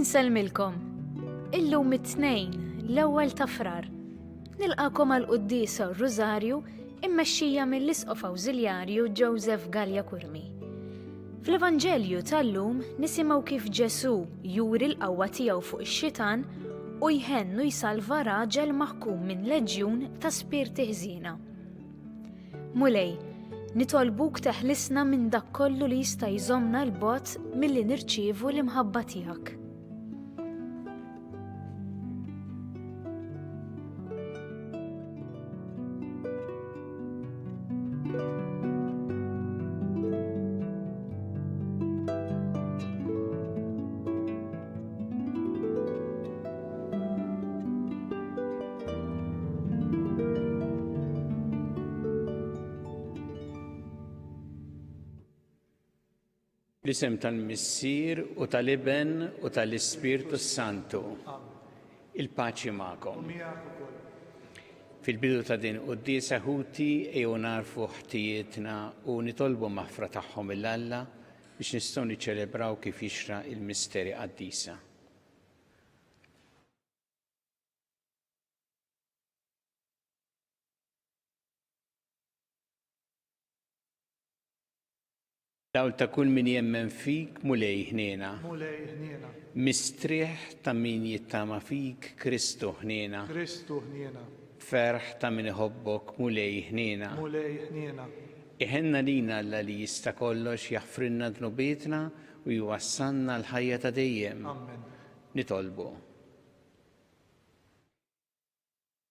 Inselmilkom. Illum it-tnejn l-ewwel ta' frar. Nilqakom għal qudiesa Rużarju immexxija mill-Isqof Awżiljarju Joseph Gallia Kurmi. Fl-Evanġelju tal-lum nisimgħu kif Ġesu juri l-qawwa tiegħu fuq ix-xitan u jħennu jsalva raġel maħkum minn leġjun ta' spirti ħżiena. Mulej, nitolbuk teħlisna minn dak kollu li jista' jżommna l-bogħod milli nirċievu l-imħabba tiegħek. L-isem tal-Missier u tal-Iben u tal-Ispirtu Santu. Il-paċi magħkom. Fil-bidu ta' din qudiesa ħuti ejjew narfu ħtijietna u nitolbu maħfra tagħhom il-Alla biex nistgħu niċċelebraw kif jixra il-misteri qaddisa. Dawl ta' kull min jemmen fik mulej ħniena. Mistrieħ ta' min jittama fik Kristu ħniena. Ferħ ta' min iħobbok mulej ħniena. Iħenna lina Alla li jista' kollox jaħfrinna dnubietna u jwassalna l-ħajja ta' dejjem. Nitolbu.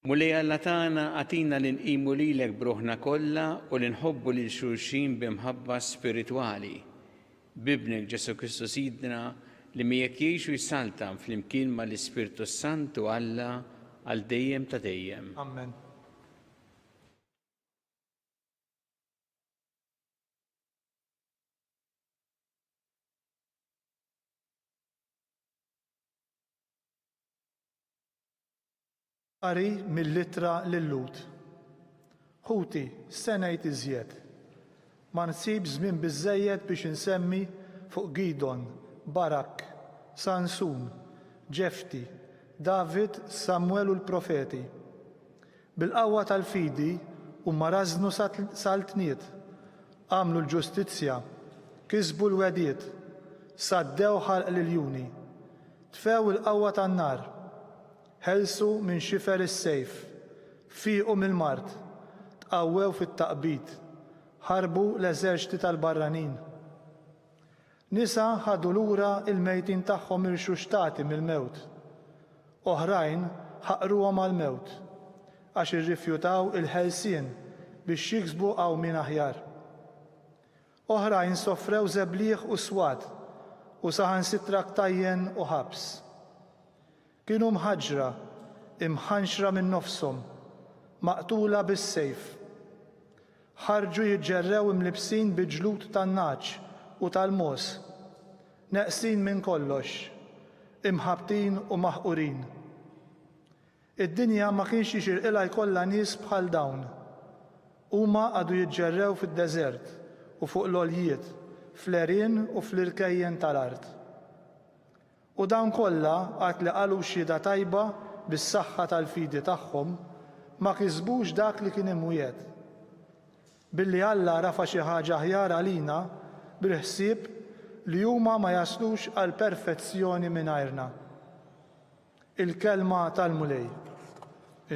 Mulej Alla tagħna għatina li nqimu lilek bruħna kollha u li nħobbu lil xulxin b'imħabba spiritwali. Bibnek Ġesu Kristu Sidna li miegħek jgħixu jsaltam flimkien mal-Ispirtu Santu Alla għal dejjem ta' dejjem. Amen. Qari mill-littra lill-Lut. Ħuti, senajt iżjed. Ma nsib żmien biżżejjed biex insemmi fuq Gidon, Barak, Sansun, Ġefti, David, Samuel u l-profeti. Bil-qawwa tal-fidi huma rażnu sal-tniet, għamlu l-ġustizzja, kisbu l-wediet, saddew ħalq liljuni, tfew il-qawwa tan-nar, ħelsu minn xifer is-sejf, fiequ mill-mart, tqawwew fit-taqbid, ħarbu l-eżerċiti tal-barranin. Nisa ħadu lura il-mejtin tagħhom irxuxtati mill-mewt. Oħrajn ħaqruhom għall-mewt għax irrifjutaw il-ħelsien biex jiksbu qawmien aħjar. Oħrajn sofrew żebliħ u swad u saħansitra ktajjen u ħabs. Kienu mħaġra, imħanxra minn nofshom, maqtula bis-sejf. Ħarġu jiġġerrew imlibsin biġlut tan-naċ u tal-mos, neqsin minn kollox, imħabtin u maħqurin. Id-dinja ma kienx jixirqilha jkollha nies bħal dawn. Huma għadu jiġġerrew fid-deżert u fuq l-għoljiet, fl-għerien u fl-irkejjen tal-art. U dawn kollha għad li qalu xhieda tajba bis-saħħa tal-fidi tagħhom ma kisbux dak li kien imwiegħed. Billi Alla rafa xi ħaġa aħjar għalina bil-ħsieb li huma ma jaslux għal perfezzjoni mingħajrna. Il-kelma tal-mulej.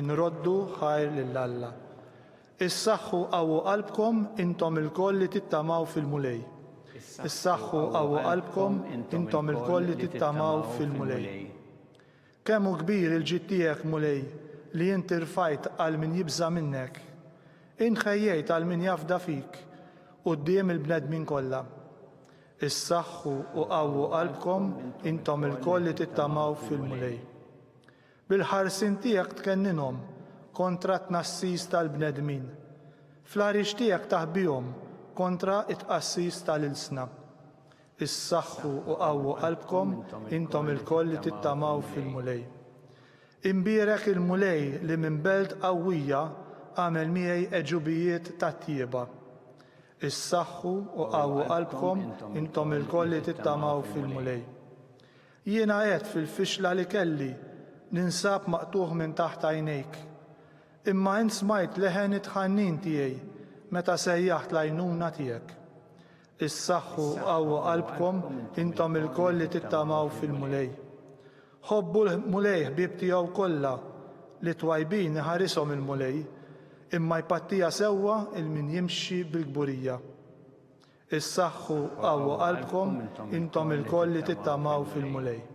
Inroddu ħajr lil Alla. Issaħħu qawwu qalbkom intom ilkoll li tittamaw fil-mulej. Issaħħu qawwu qalbkom intom ilkoll li tittamaw fil-mulej. Kemm hu kbir il-ġid tiegħek mulej li inti rfajt għal min jibża minnek. Inħejjejt għal min jafda fik quddiem il-bnedmin kollha. Issaħħu u qawwu qalbkom intom ilkoll li tittamaw fil-mulej. Bil-ħarsin tiegħek tkenninhom kontra t-nassis tal-bnedmin. Fl-għarix tiegħek taħbihom kontra it-qassis tal-ilsna. Issaħħu u qawwu qalbkom intom ilkoll li tittamaw fil-mulej. Imbierek il-mulej li minn belt qawwija għamel miegħi eġubijiet tat-tjieba. Issaħħu u qawwu qalbkom intom ilkoll li tittamaw fil-mulej. Jiena qed fil-fixla li kelli ninsab maqtuħ minn taħt għajnejk. Imma int smajt leħen it-ħannin tiegħi meta sejjaħt l-għajnuna tiegħek. Issaħħu qawwu qalbkom intom ilkoll li tittamaw fil-mulej. Ħobbu l-mulej ħbieb tiegħu kollha li twajbin iħarishom il-mulej, imma jpattija sewwa il-min jimxi bil-gburija. Issaħħu qawwu qalbkom intom ilkoll li tittamaw fil-mulej.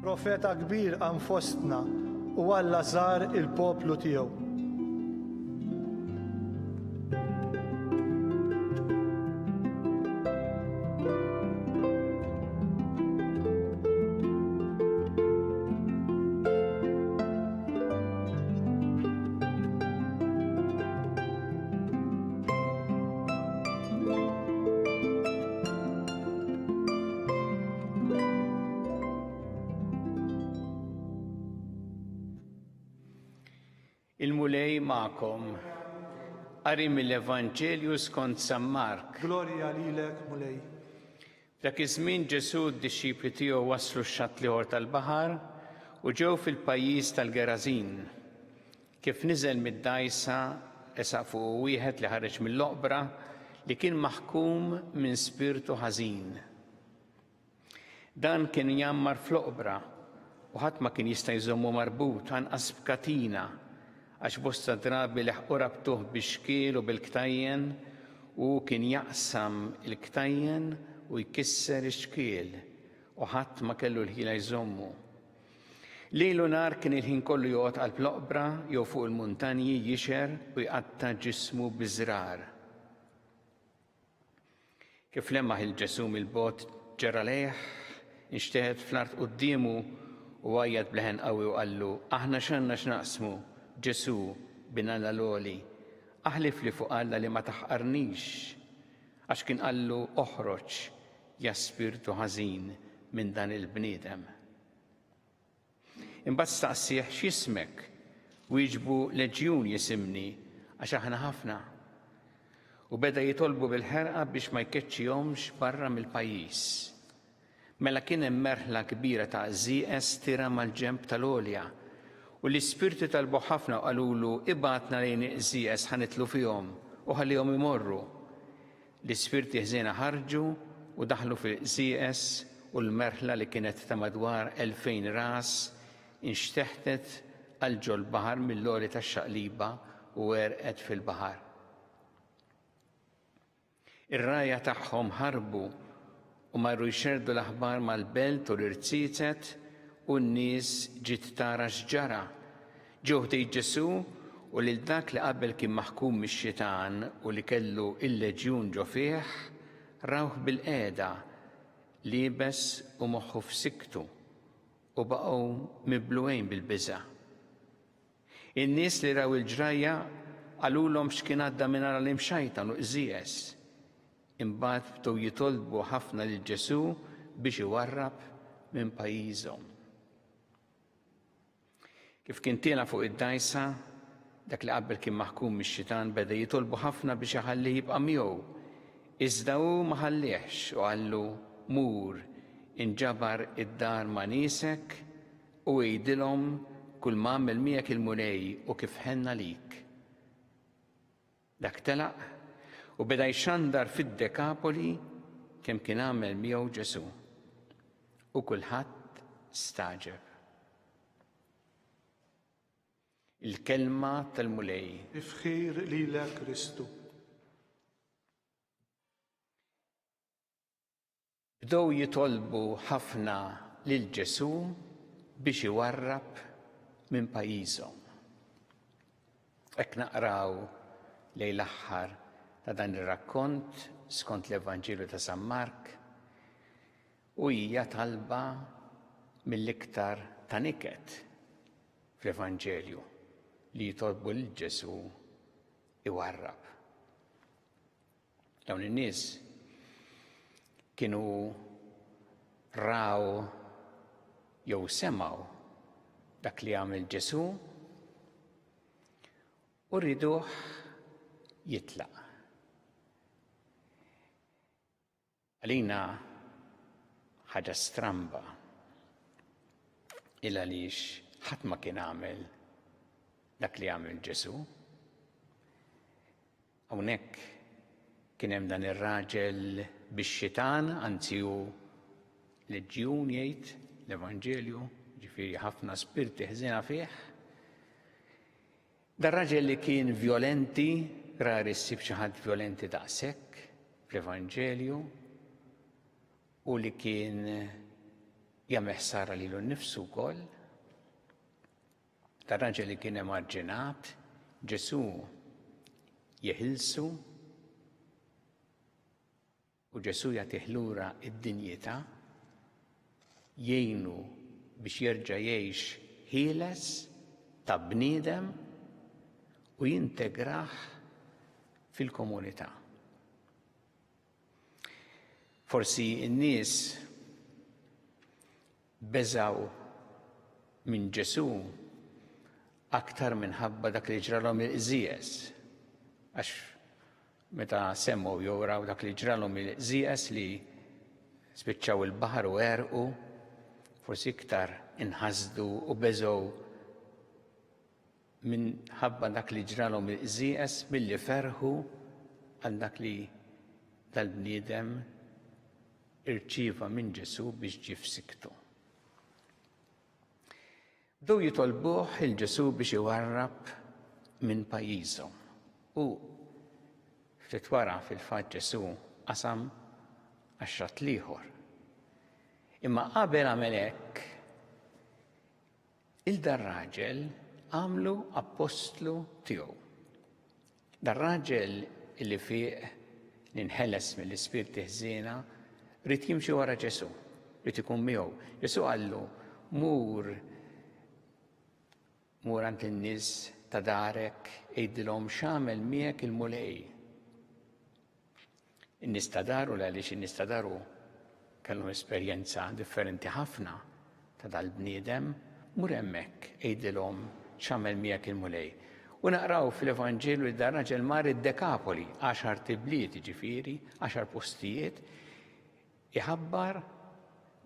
Profeta kbir għan fostna u Alla żar il-poplu tiegħu. Il-mulej ma'kom. Qari mill-Evanġelju skont San Mark. Glorja lilek, mulej. Dak iż-żmien Ġesu d-dixxipli tiegħu waslu x-xatt ieħor tal-baħar u ġew fil-pajjiż tal-Gerażin. Kif niżel mid-dgħajsa esaq fuq wieħed li ħareġ mill-oqbra li kien maħkum minn spiritu ħażin. Dan kien jammar fl-oqbra u ħadd ma kien jista' jżommu marbut anqas b'katina għax bosta drabi leħqu rabtuh bix-xkiel u bil-ktajjen u kien jaqsam il-ktajjen u jkisser ix-xkiel u ħadd ma kellu l-ħila jżommu. Lejlu nar kien il-ħin kollu joqgħod qalb-l-oqbra jew fuq il-muntanji jixer u jqatta' ġismu biżrar. Kif lemmaħ il-Ġesu mill-bogħod ġara lejh, inxteħed fl-art qudiemu u għajjad bleħen qawwi u qallu: aħna x'għandna x'naqsmu, Ġesu bina l-għoli, aħlif li fuq Alla li ma taħqarnix, għax kien qallu oħroġ ja spiritu ħażin minn dan il-bniedem. Imbagħad staqsih x'ismek, wieġbu Leġjun jisimni għax aħna ħafna. U beda jitolbu bil-ħerqa biex ma jkeċċihomx barra mill-pajjiż. Mela kien hemm merħla kbira ta' żieqes tira mal-ġenb tal-għolja u l-ispirti talbu ħafna qalulu ibatna lejn iż-żieqes ħanitlu fihom u ħallihom imorru. L-ispirti ħżiena ħarġu u daħlu fil-żieqes u l-merħla li kienet ta' madwar 2000 ras inxteħtet għal ġol baħar mill-għoli tax-xaqliba u għerqet fil-baħar. Ir-rajja tagħhom ħarbu u marru jxerdu l-aħbar mal-belt u l-irtizet u n-nies ġiet tara x'ġara. Ġew ħdejn Ġesu u lil dak li qabel kien maħkum mix-xitan u li kellu il-leġjun ġo fih rawh bil-qiegħda liebes u moħħu f'siktu u baqgħu mibluwejn bil-biża'. In-nies li raw il-ġrajja qalulhom x'kien għadda minn ara l-imxajtan u qżies. Imbagħad bdew jitolbu ħafna lil Ġesu biex iwarrab minn pajjiżhom. Kif kien tiela fuq id-dgħajsa, dak li qabel kien maħkum mix-xitan beda jitolbu ħafna biex iħallih jibqa' miegħu. Iżda hu ma ħallihx u qallu: mur, inġabar id-dar ma' niesek u jgħidilhom kull ma għamel miegħek il-mulej u kif ħenna lik. Dak telaq u beda jxandar fid-Dekapoli kemm kien għamel miegħu Ġesu. U kulħadd staġeb. Il-kelma tal-mulej. Ifħir lilek Kristu. Bdew jitolbu ħafna lil Ġesu biex iwarrab minn pajjiżhom. Hekk naqraw lejn l-aħħar ta' dan ir-rakkont skont l-Evanġelju ta' San Mark u hija talba mill-iktar ta' niket fl-Evanġelju li jitolbu l-Ġesu iwarrab. Dawn in-nies kienu raw jew semgħu dak li għamel Ġesu u rriduh jitlaq. Għalina ħaġa stramba il għaliex ħadd ma kien għamel dak li għamel Ġesu. Hawnhekk kien hemm dan ir-raġel bix-xitan, anzi hu leġjun jgħid l-Evanġelju, ġifieri ħafna spirti ħżiena fih. Dan raġel li kien violenti, rar issib xi ħadd violenti daqshekk fl-Evanġelju u li kien jagħmel ħsara lilu nnifsu wkoll. Dan raġel li kien emarġinat, Ġesu jeħilsu u Ġesu jagħtih lura d-dinjità, jgħinu biex jerġa' jgħix ħieles ta' bniedem u jintegrah fil-komunità. Forsi n-nies beżaw minn Ġesu aktar minħabba dak li ġralhom il-qżies, għax meta semmu jew raw dak li ġralhom il-qżies li spiċċaw il-baħar u għerqu, forsi iktar inħasdu u beżgħu minħabba dak li ġralhom il-qżies milli ferħu għal dak li dal-bniedem irċieva minn Ġesu biex ġie f'siktu. Bdew jitolbuh il-Ġesu biex iwarrab minn pajjiżhom u ftit wara fil-fatt Ġesu qasam għax-xatt ieħor. Imma qabel għamel hekk il-dan raġel għamlu apostlu tiegħu. Dan raġel illi fih ninħeles mill-ispirti ħżiena rid jimxi wara Ġesu, rid ikun miegħu. Ġesu qallu mur għand in-nies ta' darek jgħidilhom x'għamel miegħek il-mulej. In-nies ta' daru għaliex in-nies ta' daru kellhom esperjenza differenti ħafna ta' dal-bniedem, mur hemmhekk jgħidilhom x'għamel miegħek il-mulej. U naqraw fil-Evanġelju li dan raġel mar id-Dekapoli, 10 tibliet ġifieri, 10 postijiet, iħabbar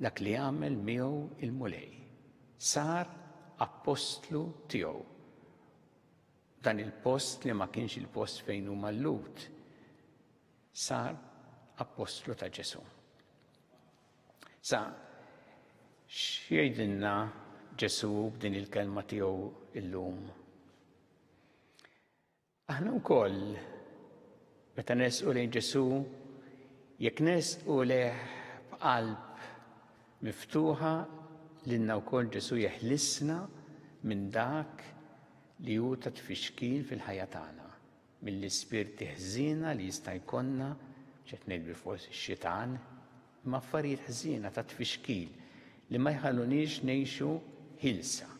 dak li għamel miegħu il-mulej. Sar apostlu tiegħu. Dan il-post li ma kienx il-post fejn hu mallut, sar apostlu ta' Ġesu. Sa x'jgħidilna Ġesu b'din il-kelma tiegħu illum? Aħna wkoll meta nesqu lejn Ġesu, jekk nesqu leh b'qalb miftuħa lilna wkoll Ġesu jeħlisna minn dak li hu ta' tfixkil fil-ħajja tagħna, mill-ispirti ħżiena li jista' jkollna ċed ngħid forsi x-xitan, imma affarijiet ħżiena ta' tfixkil li ma jħallunix ngħixu ħilsa.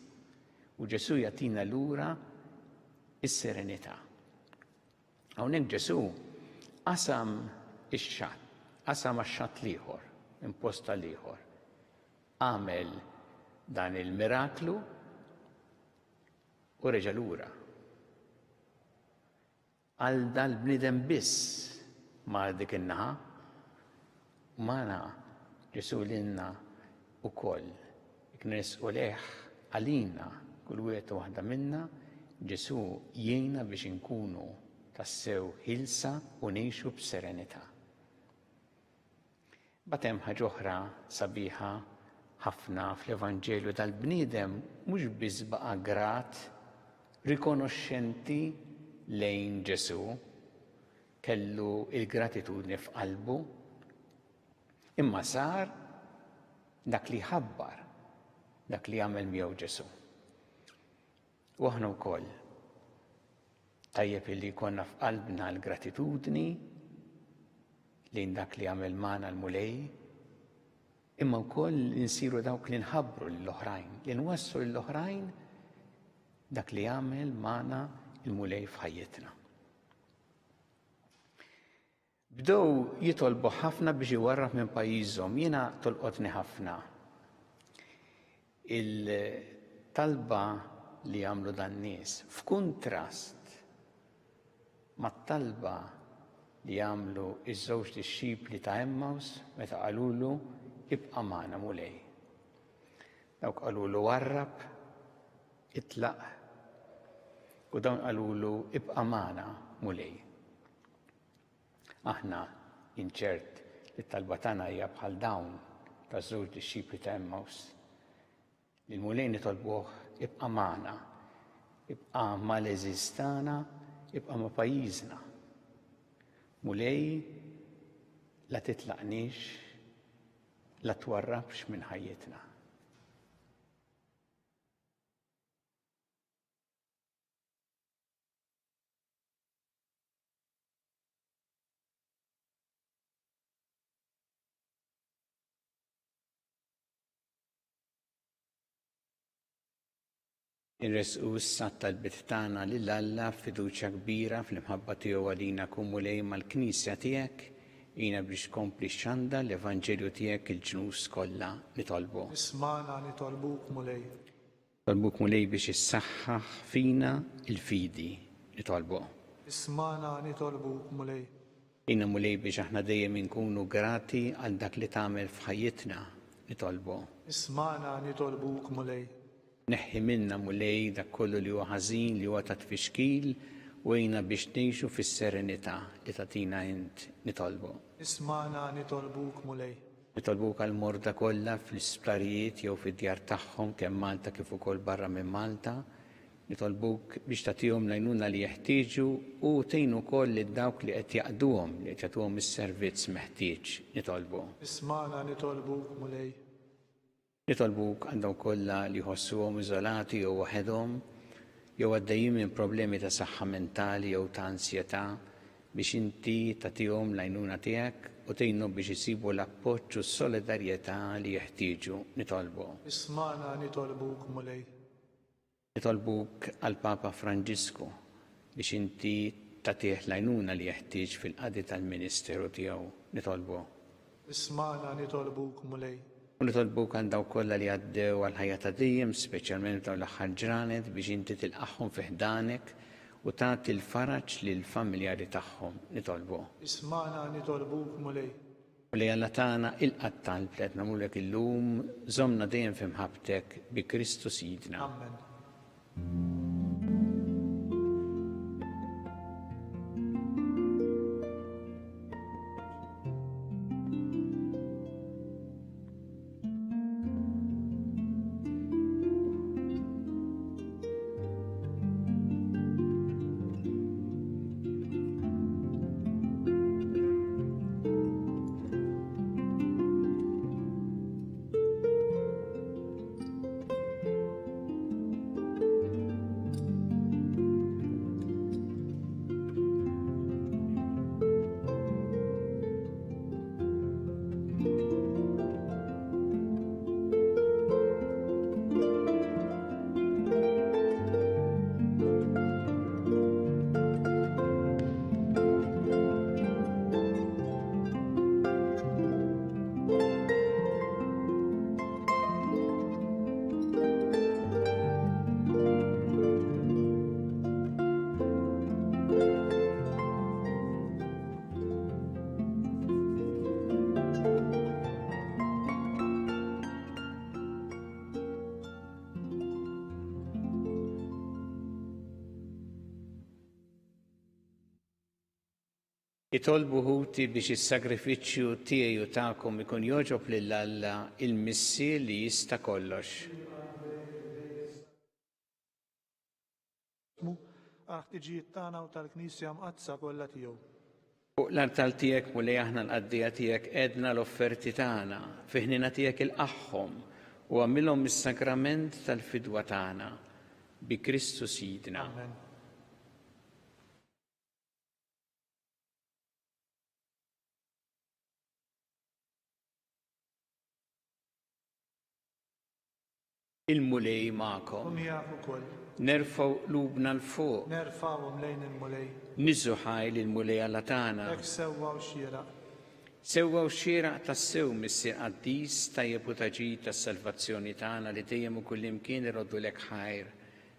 U Ġesu jagħtina lura is-serenità. Hawnhekk Ġesu qasam ix-xatt, qasam għax-xatt ieħor, imposta ieħor. Għamel dan il-miraklu u reġa' lura. Għal dal-bniedem biss ma' dik in-naħa, magħna Ġesu lilna wkoll. Jekk nisqu leh għalina kull wieħed u waħda minna, Ġesu jgħinna biex inkunu tassew ħilsa u ngħixu b'serenità. Bagħad hemm ħaġa oħra sabiħa ħafna fl-Evanġelju tal-bniedem mhux biss baqa' grat, rikonoxxenti lejn Ġesu, kellu il-gratitudni f'qalbu, imma sar dak li ħabbar, dak li għamel miegħu Ġesu. U aħna wkoll tajjeb illi jkollna f'qalbna l-gratitudni lejn dak li għamel magħna l-mulej, imma wkoll insiru dawk li nħabbru lill-oħrajn, li nwasslu lill-oħrajn dak li jagħmel magħna il-mulej f'ħajjitna. Bdew jitolbu ħafna biex iwarrab minn pajjiżhom, jiena tolqotni ħafna il-talba li jagħmlu dan nies f'kuntrast mat-talba li jagħmlu iż-żewġ dixxipli ta' Emmaus meta qalulu ibqa' magħna mulej. Dawk qalulu warrab, itlaq, u dawn qalulu ibqa' magħna mulej. Aħna inċert li t-talba tagħna hija bħal dawn taż-żewġ dixxipli ta' Emmaus. Il-mulej nitolbuh ibqa' magħna, ibqa' mal-eżistana, ibqa' ma' pajjiżna. Mulej la titlaqniex, la twarrabx minn ħajjitna. Irresqu issa t-talbiet tagħna lil Alla f'fiduċja kbira fl-imħabba tiegħu għalina kun mulej mal-Knisja tiegħek jiena biex tkompli xxanda l-Evanġelju tiegħek il-ġnus kollha nitolbu. Ismana nitolbuk mulej. Nitolbuk mulej biex issaħħaħ fina il-fidi nitolbu. Ismana nitolbuk mulej. Jiena mulej biex aħna dejjem inkunu grati għal dak li tagħmel f'ħajjitna nitolbu. Ismana nitolbuk mulej. Neħħi minna mulej dak kollu li huwa ħażin li huwa ta' tfixkil u jiena biex ngħixu fis-serenità li tagħtina int nitolbu. Ismana nitolbuk mulej. Nitolbuk għal morda kollha fl-isptarijiet jew fid-djar tagħhom kemm Malta kif ukoll barra minn Malta. Nitolbuk biex tagħtihom l-għajnuna li jeħtieġu u tgħin ukoll lil dawk li qed jaqduhom li qed jagħtuhom is-servizz meħtieġ nitolbu. Ismana nitolbuk mulej. Nitolbuk għandhom kollha li jħossuhom iżolati jew waħedhom jew għaddejjin minn problemi ta' saħħa mentali jew ta' ansjetà biex inti tagħtihom l-għajnuna tiegħek u tgħinhom biex isibu l-appoġġ u s-solidarjetà li jeħtieġu nitolbu. Ismana nitolbuk mulej. Nitolbuk għal Papa Franġisku biex inti tagħtih l-għajnuna li jeħtieġ fil-qadi tal-Ministeru tiegħu nitolbu. Ismana nitolbuk mulej. U nitolbuk għal dawk kollha li għaddew għal ħajja ta' dejjem, speċjalment dawn l-aħħar ġranet biex inti tilqahom fi ħdanek u tagħti l-faraġ lill-familjari tagħhom nitolbu. Ismana nitolbuk mulej. U li Alla tagħna il-qattal li qed nagħmlulek illum żommna dejjem fi mħabbtek bi Kristu Sidna. Amen. Itolbu ħuti biex is-sagrifiċċju tiegħi u tagħkom ikun jogħġob lil Alla il-missi li jista' kollox. Ħtiġijiet tagħna u tal-Knisja mqazza kollha tiegħu. Fuq l-artal tiegħek mulej aħna l-qaddija tiegħek edna l-offerti tagħna, fi ħnina tiegħek il-qaħħom u għamilhom is-sakrament tal-fidwa tagħna bi Kristu Sidna. Amen. Il-mulej ma'kom. ومياه كل Nerfaw qlubna l-fuq. نرفعهم لين الملي Nizzu ħajl il-mulej alla tagħna. لك سوا وشيرا Sewwa u xieraq tas-sew missir qaddis tajjeb u taġid tas-salvazzjoni tagħna li dejjem u kullimkien iroddu lek ħajr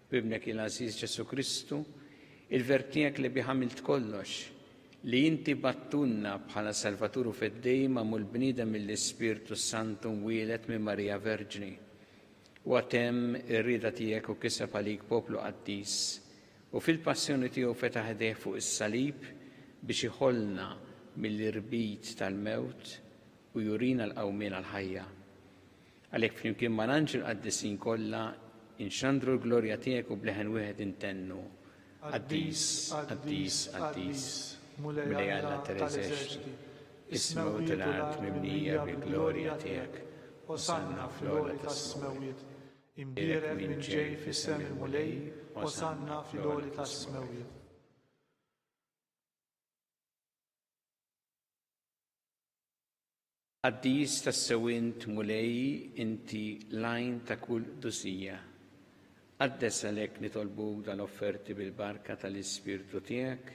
b'ibnek il-Aziz Ġesu Kristu, il-Verb tiegħek li biħamilt kollox, li inti battunna bħala Salvaturu fid-dejjem għamul bniedem mill-Ispirtu Santu mwielet minn Marija Verġni. U għatem ir-rieda tiegħek u kiseb għalik poplu qaddis. U fil-passjoni tiegħu fetaħ idejh fuq is-salib biex iħollna mill-irbit tal-mewt u jurina l-qawmien għal-ħajja. Għalhekk flimkien ma' l-anġel qaddisin kollha inxandru l-glorja tiegħek u bleħen wieħed intennu. Qaddis, qaddis, qaddis, mulej Alla tal-eżerċiti, ismew tul-art mimlija bil-glorja tiegħek. Osanna fl-għola tas-smewiet, imbierek minn ġej fis-sem il-mulej, osanna fl-għola tas-smewiet. Qaddis tas-sewint mulej inti lajn ta' kull dusija. Qaddes għalhekk nitolbuk dal-offerti bil-barka tal-Ispirtu tiegħek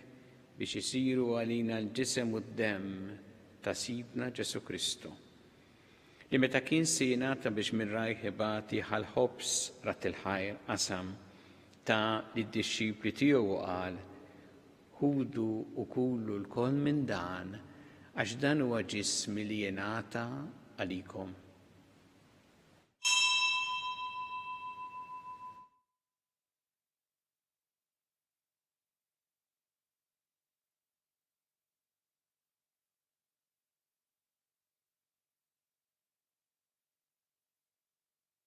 biex isiru għalina l-ġisem u d-demm ta' Sidna Ġesu Kristu. Li meta kien sejnata biex minn rajh ibati ħal-ħobs rat il-ħajr qasam ta' lid-dixxipli tiegħu qal ħudu u kullu l-koll minn dan għax dan huwa ġismi li jingħata għalikom.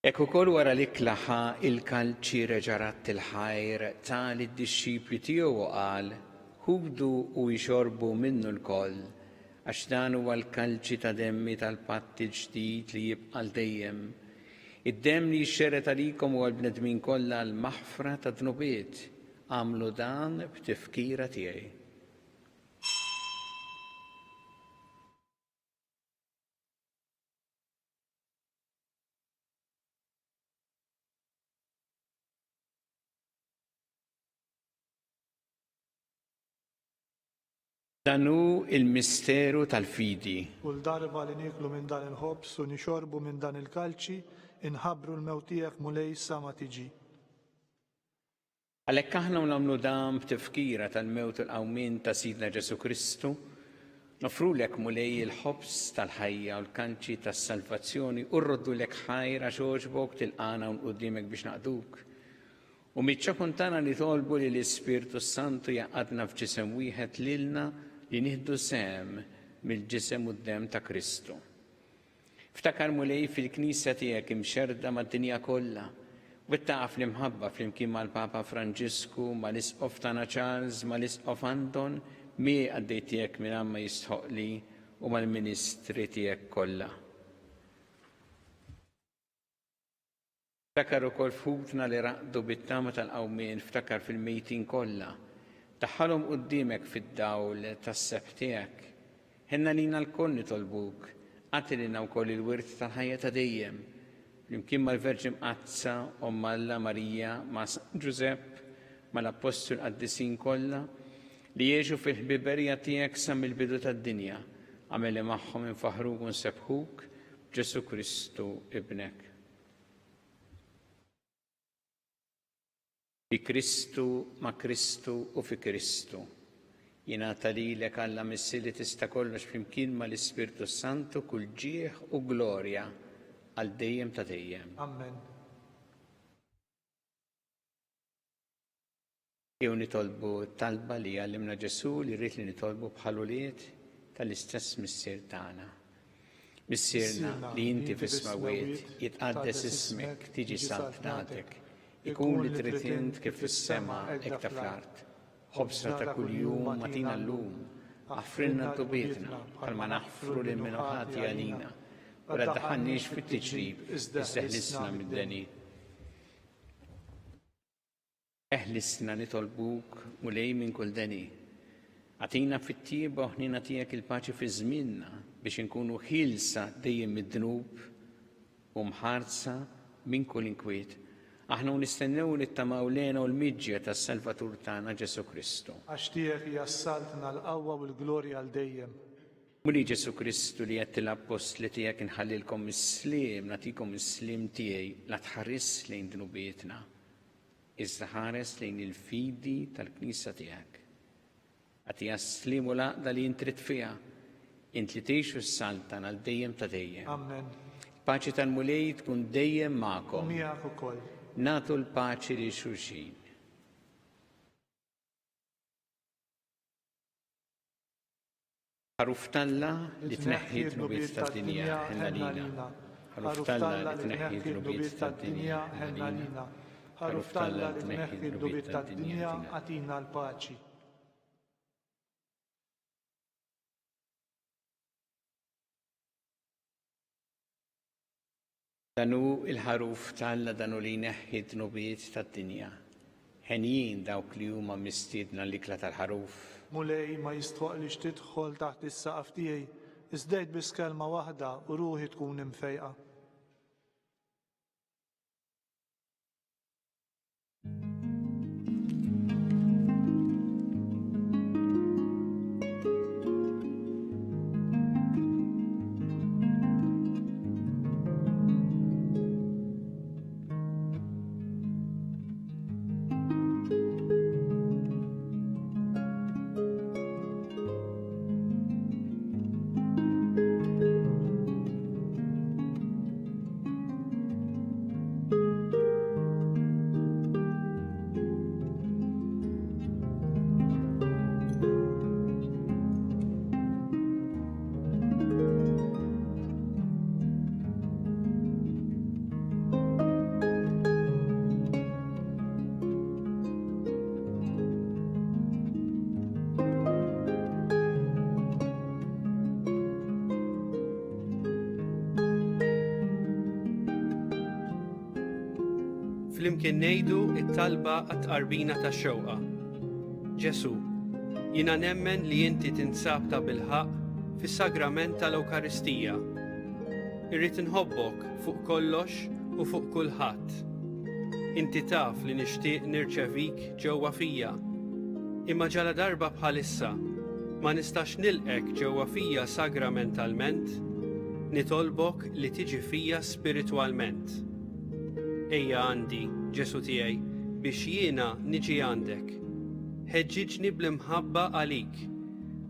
Ekk ukoll wara li klaħa il-kalċi reġarat il-ħajr ta' lid-dixxipli tiegħu qal ħudu u jxorbu minnu l-koll għax dan huwa l-kalċi ta' demmi tal-patt il-ġdid li jibqa' dejjem. Id-demm li jxxerret għalikom huwa l-bnedmin kollha l-maħfra ta' dnubiet. Għamlu dan b'tifkira tiegħi. Danu il-misteru tal-fidi. Kull darba li niklu minn dan il-ħobs u nixorbu minn dan il-kalċi, inħabbru l-mewtijek mulej sa ma tiġi. Għalhekk aħna nagħmlu dan b'tifkira tal-mewt il-qawmien ta' Sidna Ġesu Kristu, nofrulek mulej il-ħobs tal-ħajja u l-kalċi tas-salvazzjoni u rroddulek ħajr għax ogħġbok tilqana u qudiemek biex naqduk. U miċ-ċokun tagħna li tolbu li l-Ispirtu Santu jaqadna f'ġisem wieħed lilna li nieħdu sem mill-ġisem u d-demm ta' Kristu. Ftakar mulej fil-Knisja tiegħek imxerda mad-dinja kollha u taqaf l-imħabba flimkien mal-Papa Franġisku, mal-Isqof tagħna Charles, mal-Isqof Anton, mi għaddej tiegħek minn għamma jistħoqli u mal-Ministri tiegħek kollha. Ftakar ukoll f'ħutna li raqdu bit-tama tal-qawmien, ftakar fil-mejtin kollha. Taħħalhom quddiemek fid-dawl tas-seb tiegħek. Ħenna lina l-koll nitolbuk, għati lina wkoll il-wirt tal-ħajja ta' dejjem. Flimkien mal-Verġi Mqazza, Omm Alla Marija, ma' San Ġusepp, mal-Apostol qaddisin kollha li jgħixu fil-ħbiberija tiegħek sa mill-bidu tad-dinja. Għamel magħhom infaħruk u nsebħuk b'Ġesu Kristu ibnek. Fi Kristu, ma' Kristu u fi Kristu. Jingħata lilek Alla missi li tista' kollox flimkien mal-Ispirtu Santu kull ġieħ u glorja għal dejjem ta' dejjem. Amen. Jew nitolbu talba li għallimna Ġesu li rrid li nitolbu bħaluliet tal-istess missier tagħna. Missierna li inti fis-smawiet jitqaddes ismek tiġi saltnatek. Ikun li trid int kif fis-sema hekk ta' fl-art. Ħobsna ta' kuljum matina llum, aħfrilna tubietna bħalma naħfru lil min ħati għalina. U la ddaħħalniex fit-tiġrib, iżda ħlisna mid-deni. Eħlisna nitolbuk mulej minn kull deni. Għatina fit-tieba u ħnina tiegħek il-paċi fi żmienna biex inkunu ħilsa dejjem mid-dnub u mħarsa minn kull inkwiet. Aħna nistennew nittamaw lena u l-miġġja tas-Salvatur tagħna Ġesu Kristu. Għax tiegħek hija s-saltna l-qawwa u l-glorja għal dejjem. Muli Ġesu Kristu li qed l-apostli tiegħek inħallilkom is-sliem, nagħtikom is-sliem tiegħi la tħares lejn dnubietna. Iżda ħares lejn il-fidi tal-Knisja tiegħek. Għatija s-sliem u laqda li intrid fiha. Int li tgħixu s-saltan għal dejjem ta' dejjem. Amen. Paċi tal-mulej tkun dejjem magħkom. Miegħek ukoll. Natu l-paċi li xulxin. Ħaruf talla li tneħħi d-nubiet tad-dinja ħennalina. Ħaruf talla li tneħħi d-nubiet tad-dinja ħennalina. Ħaruf talla li tneħħi d-nubiet tad-dinja għatina l-paċi. Danu il-ħaruf talla danu li jneħħi d-nubiet tad-dinja. Ħenjin dawk li huma mistiedna l-ikla tal-ħaruf. Mulej ma jistħoqlix tidħol taħt is-saqaf tiegħi, iżdejt biss kelma waħda u ruħi tkun imfejqa. Flimkien ngħidu t-talba għat-tqarbina tax-xewqa. Ġesu, jiena nemmen li inti tinsab ta' bilħaq fis-sagrament tal-Ewkaristija. Irrid inħobbok fuq kollox u fuq kulħadd. Inti taf li nixtieq nirċevik ġewwa fija. Imma ġala darba bħalissa ma nistax nilqek ġewwa fija sagramentalment, nitolbok li tiġi fija spiritwalment. Ejja għandi, Ġesu tiegħi, biex jiena niġi għandek. Ħeġġiġni bl-imħabba għalik,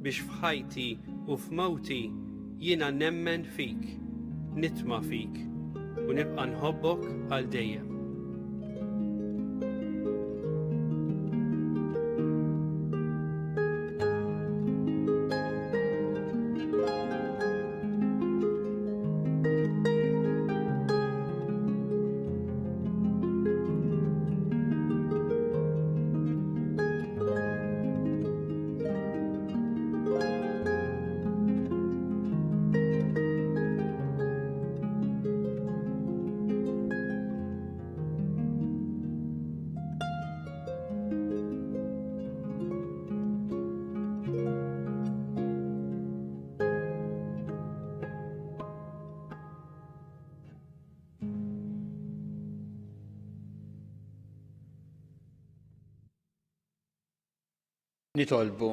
biex f'ħajti u f'mewti jiena nemmen fik, nitma' fik, u nibqa' nħobbok għal dejjem. Nitolbu.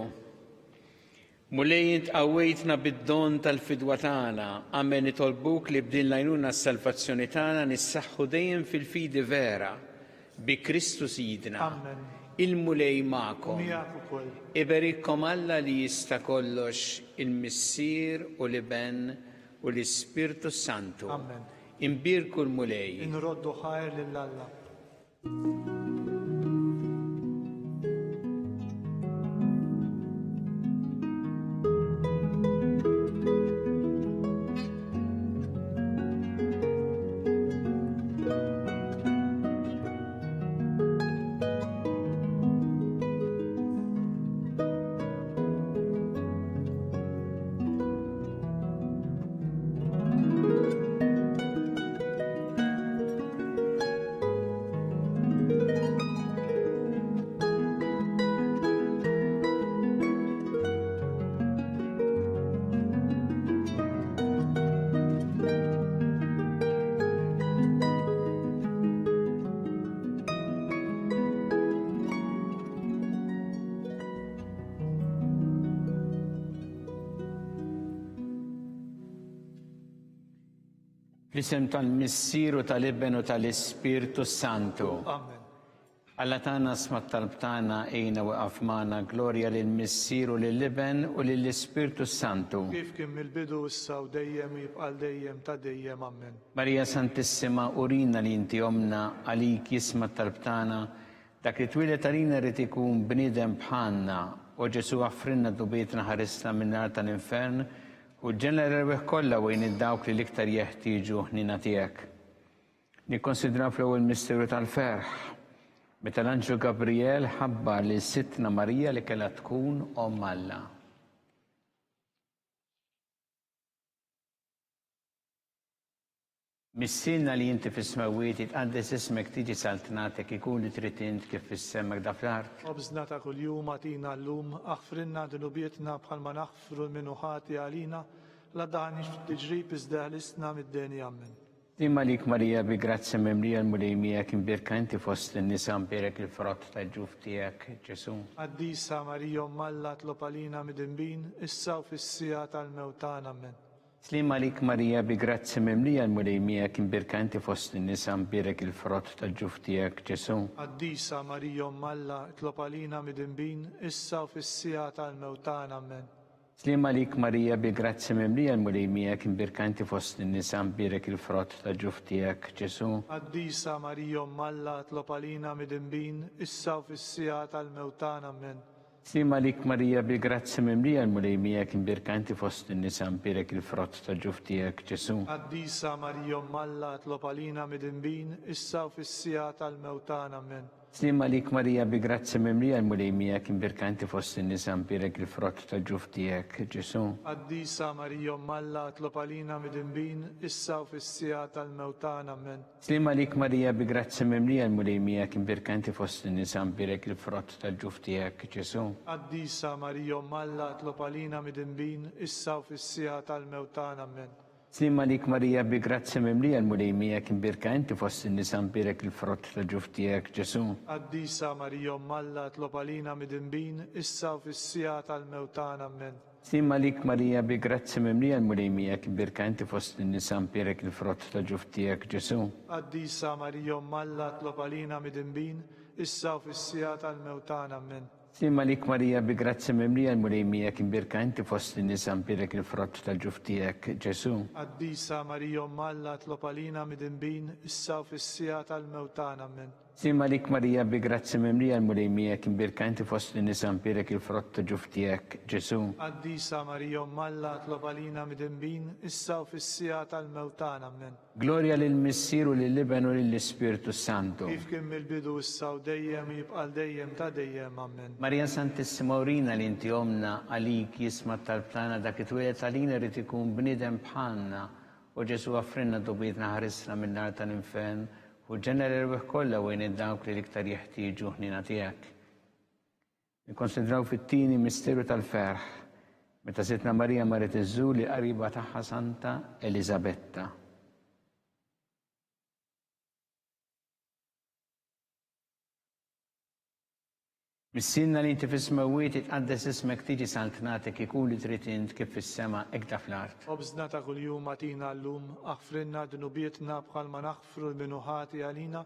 Mulej int qawwejtna bid-don tal-fidwa tagħna, għammel nitolbuk li bdin lajnuna s-salvazzjoni tagħna nissaħħu dejjem fil-fidi vera bi Kristu Sidna. Amen. Il-mulej magħkom. Miegħek ukoll. Iberikkom Alla li jista' kollox il-Missier u l-Iben u l-Ispirtu Santu. Amen. Imbirku l-mulej. Inroddu ħajr lill-Alla. Fl-isem tal-Missieru tal-Ibben u tal-Ispirtu Santu. Amen. Alla tana smat talbtana ejna waqaf magħna glorja lill-Missieru lill-Ibben u lill-Ispirtu Santu. Kif kien mill-bidu issa u dejjem jibqal dejjem ta' dejjem. Amen. Marija Santissima, urina li inti omna għalik jismat talbtana, dak li twilet għalina rrid ikun bniedem bħalna, u Ġesu għaffrinna dubietna ħarisna min-nar tal-infern, u ġeneral kollha wejn id-dawk li l-iktar jeħtieġu ħnina tiegħek. Nikkonsidraw fl-ewwel misteru tal-ferħ, meta l-Anġlu Gabriel ħabbar li sittna Marija li kellha tkun Omm Alla. Missilna li inti fis-smawiet itqaddes ismek tiġi saltnatek ikun li trid int kif fis-semmek da fl-art. Obżna ta' kuljum għatina llum, aħfrinna dinubietna bħalma naħfru minnu ħati għalina, la daħniex tiġrib iżdeħlisna mid-deni. Amen. Dimma lik Marija bi grazzi memlija l-mulejmijak imbirka inti fost l-nisa mbirek il-frott ta' ġuf tijak, Ġesu. Għaddisa Marija Malla tlopalina mid-imbin, issa u fissija tal-mewtan. Amen. Slima lik Marija bi grazzi memlija l-mulejmijak imbirka inti fost l-nisa mbirek il-frott ta' ġuf tijak, Ġesu. Għaddisa Marija Malla tlopalina mid-imbin, issa u fissija tal-mewtan. Amen. Slima lik Marija bi grazzi memlija l-mulejmijak imbirka inti fost l-nisa mbirek il-frott ta' ġuf tijak, Ġesu. Għaddisa Marija Malla tlopalina mid-imbin, issa u fissija tal-mewtan. Amen. Slima lik Marija bi grazzi memlija l-mulejmijak imbirka inti fost l-nisa mbirek il-frott ta' ġuf tijak, Ġesu. Għaddisa Marija Malla tlopalina mid-imbin, issa u fissija tal-mewtan. Amen. Slima lik Marija bi grazzi memlija l-mulejmijak imbirka inti fost l-nisa mbirek il-frott ta' ġuf tijak, Ġesu. Għaddisa Marija Malla tlopalina mid-imbin, issa u fissija tal-mewtan. Amen. Slima lik Marija bi grazzi memlija l-mulejmijak imbirka inti fost l-nisa mbirek il-frott ta' ġuf tijak, Ġesu. Għaddisa Marija Malla tlopalina mid-imbin, issa u fissija tal-mewtan. Amen. Slima lik Marija bi grazzi memlija l-mulejmijak imbirka inti fost l-nisa mbirek il-frott ta' ġuf tijak, Ġesu. Għaddisa Marija Malla tlopalina mid-imbin, issa u fissija tal-mewtan. Amen. Slima lik Marija bi grazzi memlija l-mulejmijak imbirka inti fost l-nisa mbirek il-frott ta' ġuf tijak, Ġesu. Għaddisa Marija Malla tlopalina mid-imbin, issa u fissija tal-mewtan. Amen. Slima lik Marija bi grazzi memlija l-mulejmijak imbirka inti fost l-nisa mbirek il-frott ta' ġuf tijak, Ġesu. Għaddisa Marija Malla tlopalina mid-imbin, issa u fissija tal-mewtan. Amen. Slima lik Marija bi grazzi memlija l-mulejmijak imbirka inti fost l-nisa mbirek il-frott ta' ġuf tijak, Ġesu. Għaddisa Marija Malla tlopalina mid-imbin, issa u fissija tal-mewtan. Amen. Glorja lill-Missieru lill-Ibben u lill-Ispirtu Santu. Kif kien mill-bidu issa u dejjem jibqal dejjem ta' dejjem. Amen. Marija Santissima, urina li inti omna għalik jismat talbtana dak it-twilet għalina rrid ikun bniedem bħalna, u Ġesu għaffrinna dubietna ħarisna min-nar tal-infern, u ġeneral kollha wejn id-dawk li l-iktar jeħtieġu ħnina tiegħek. Nikkonsidraw fit-tieni misteru tal-ferħ, meta sittna Marija marret iżżur li qariba tagħha Santa Elisabetta. Missilna li inti fis-smawiet itqaddes ismek tiġi saltnatek ikun li trid int kif fis-sema hekk da fl-art. Obżna ta' kuljum għatina llum, aħfrinna dinubietna bħalma naħfru minnu ħati għalina,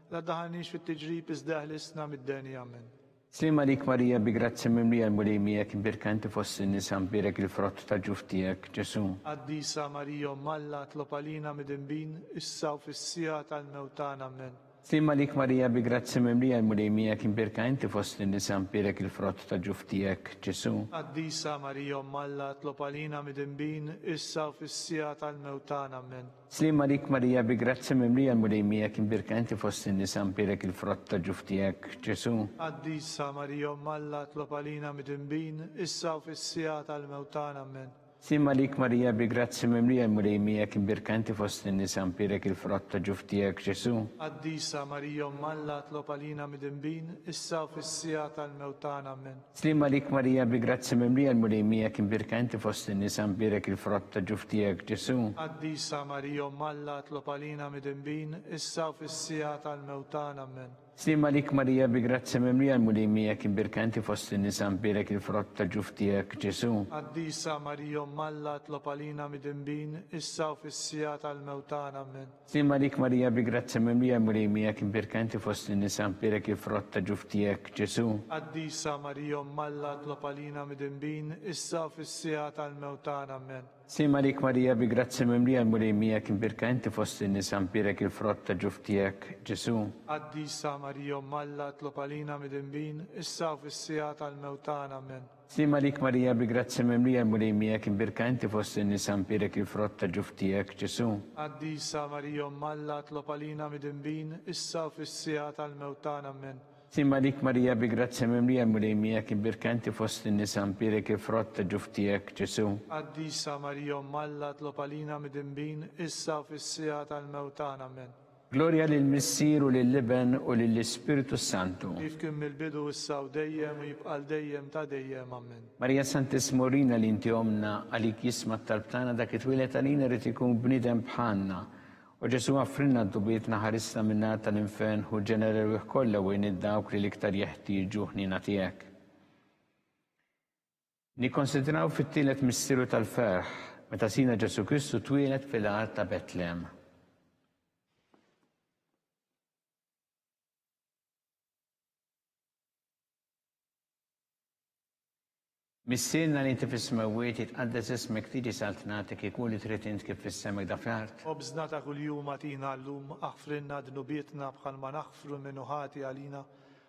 la daħniex fit-tiġrib iżdeħlisna mid-deni. Amen. Slima lik Marija bi grazzi memlija l-mulejmijak imbirka inti fost l-nisa mbirek il-frott ta' ġuf tijak, Ġesu. Għaddisa Marija Malla tlopalina mid-imbin, issa u fissija tal-mewtan. Amen. Slima lik Marija bi grazzi memlija l-mulejmijak imbirka inti fost l-nisa mbirek il-frott ta' ġuf tijak, Ġesu. Għaddisa Marija Malla tlopalina mid-imbin, issa u fissija tal-mewtan. Amen. Slima lik Marija bi grazzi memlija l-mulejmijak imbirka inti fost l-nisa mbirek il-frott ta' ġuf tijak, Ġesu. Għaddisa Marija Malla tlopalina mid-imbin, issa u fissija tal-mewtan. Amen. Slima lik Marija bi grazzi memlija l-mulejmijak imbirka inti fost l-nisa mbirek il-frott ta' ġuf tijak, Ġesu. Għaddisa Marija Malla tlopalina mid-imbin, issa u fissija tal-mewtan. Amen. Slima lik Marija bi grazzi memlija l-mulejmijak imbirka inti fost l-nisa mbirek il-frott ta' ġuf tijak, Ġesu. Għaddisa Marija Malla tlopalina mid-imbin, issa u fissija tal-mewtan. Amen. Slima lik Marija bi grazzi mimlija l-mulimija kien birkanti fost in-nisa mbirek il-frott ta' ġuf tiegħek Ġesu. Addisa Marija Malla tlopalina mid-imbin, issa u fissija tal-mewtana amen. Slima lik Marija bi grazzi mimlija l-mulimija kien birkanti fost in-nisa mbirek il-frott ta' ġuf tiegħek Ġesu. Addisa Marija Malla tlopalina mid-imbin, issa u fissija tal-mewtana amen. Slima lik Marija bi grazzi mimlija l-mulimija kien birkanti fost in-nisa mbirek il-frott ta' ġuf tiegħek Ġesu. Addisa Marija Malla tlopalina mid-imbin, issa u fissija tal-mewtana amen. Slima lik Marija bi grazzi mimlija l-mulimija kien birkanti fost in-nisa mbirek il-frott ta' ġuf tiegħek Ġesu. Addisa Marija Malla tlopalina mid-imbin, issa u fissija tal-mewtana amen. Slima lik Marija bi grazzi mimlija l-mulimija kien birkanti fost in-nisa mbirek il-frott ta' ġuf tiegħek Ġesu. Addisa Marija Malla tlopalina mid-imbin, issa u fissija tal-mewtana amen. Gloria lill-Missier u lill-Liben u lill-Ispiritu Santu. Kif kien mill-bidu issa u dejjem u jibqal dejjem ta' dejjem amen. Marija Santis Morina li inti omna għalik jisma talbtana dak it-twilet għalina rrit ikun bnidem bħanna. U Ġesu għafrinna d-dubietna ħarista minna tal-infern u ġenerer u kolla u id-dawk li liktar jeħtieġu ħnina tiegħek. Nikkonsidraw fit-tielet missiru tal-ferħ meta sina Ġesu Kristu twilet fil-għar ta' Betlem. Missirna li inti fis-smawiet jitqaddes ismek tiġi saltnatek ikun li trid int kif fis-semek da fl-art. Obżna ta' kuljum għatina llum aħfrinna dnubietna bħal ma naħfru minnu ħati għalina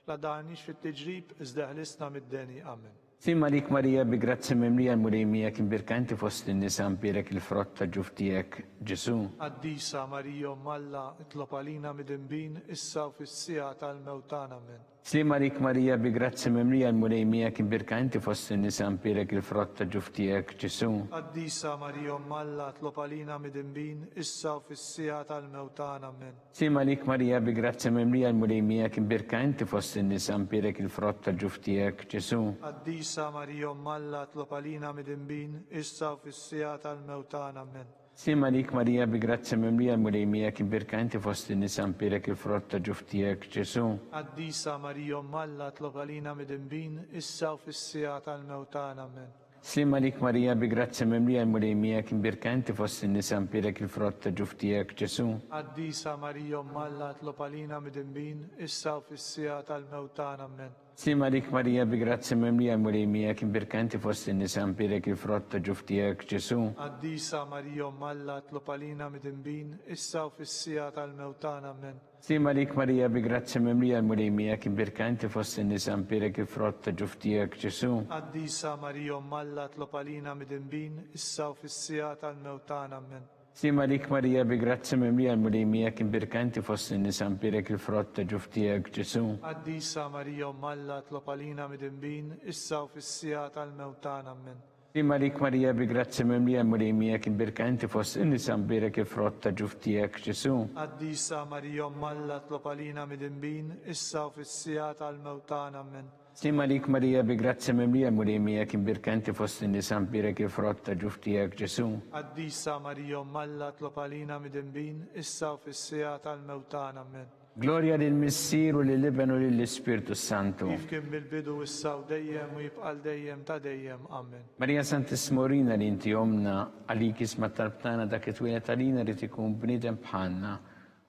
la daħniex fit-tiġrib iżda ħlisna mid-deni amen. Simma lik Marija bi grazzi mimlija l-mulimija kien birkanti fost in-nisa mbirek il-frott ta' ġuf tiegħek Ġesu. Addisa Marija Malla tlopalina mid-imbin, issa u fissija tal-mewtana amen. Slima lik Marija bi grazzi mimlija l-mulimija kien birkanti fost in-nisa mbirek il-frott ta' ġuf tiegħek Ġesu. Addisa Marija Malla tlopalina mid-imbin, issa u fissija tal-mewtana amen. Slima lik Marija bi grazzi mimlija l-mulimija kien birkanti fost in-nisa mbirek il-frott ta' ġuf tiegħek Ġesu. Addisa Marija Malla tlopalina mid-imbin, issa u fissija tal-mewtana amen. Slima lik Marija bi grazzi mimlija l-mulimija kien birkanti fost in-nisa mbirek il-frott ta' ġuf tiegħek Ġesu. Addisa Marija Malla tlopalina mid-imbin, issa u fissija tal-mewtana amen. Slima lik Marija bi grazzi mimlija l-mulimija kien birkanti fost in-nisa mbirek il-frott ta' ġuf tiegħek Ġesu. Addisa Marija Malla tlopalina mid-imbin, issa u fissija tal-mewtana amen. Slima lik Marija bi grazzi mimlija l-mulimija kien birkanti fost in-nisa mbirek il-frott ta' ġuf tiegħek Ġesu. Addisa Marija Malla tlopalina mid-imbin, issa u fissija tal-mewtana amen. Slima lik Marija bi grazzi mimlija l-mulimija kien birkanti fost in-nisa mbirek il-frott ta' ġuf tiegħek Ġesu. Addisa Marija Malla tlopalina mid-imbin, issa u fissija tal-mewtana amen. Slima lik Marija bi grazzi mimlija l-mulimija kien birkanti fost in-nisa mbirek il-frott ta' ġuf tiegħek Ġesu. Addisa Marija Malla tlopalina mid-imbin, issa u fissija tal-mewtana amen. Slima lik Marija bi grazzi mimlija l-mulimija kien birkanti fost in-nisa mbirek il-frott ta' ġuf tiegħek Ġesu. Addisa Marija Malla tlopalina mid-imbin, issa u fissija tal-mewtana amen. Slima lik Marija bi grazzi mimlija l-mulimija kien birkanti fost in-nisa mbirek il-frott ta' ġuf tiegħek Ġesu. Addisa Marija Malla tlopalina mid-imbin, issa u fissija tal-mewtana amen. Gloria lill-Missier u lill-Liben u lill-Ispiritu Santu. Kif kien mill-bidu issa u dejjem u jibqal dejjem ta' dejjem amen. Marija Santis Morina li inti omna għalik jisma talbtana dak it-twilet għalina rrit ikun bnidem bħanna.